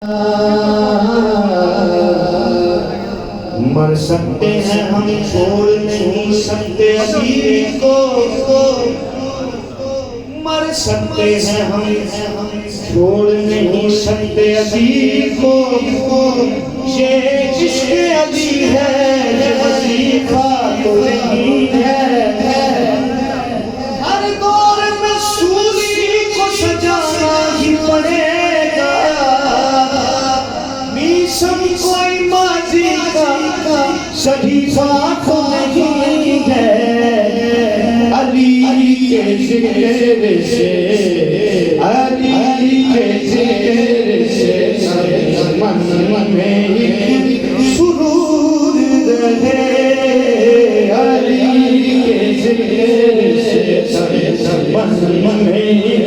مر سکتے ہیں ہم چھوڑ نہیں سکتے علی کو، مر سکتے ہیں ہم چھوڑ نہیں سکتے علی کو، یہ عشق علی ہے یہ وظیفہ تو نہیں ہے، ہر دور میں سوری کو سجانا ہی پڑے گا، میسم کوئی ماضی کا صحیفہ تو نہیں ہے، علی کے ذکر سے علی کے ذکر سے من میں سرور رہے، علی کے ذکر سے من میں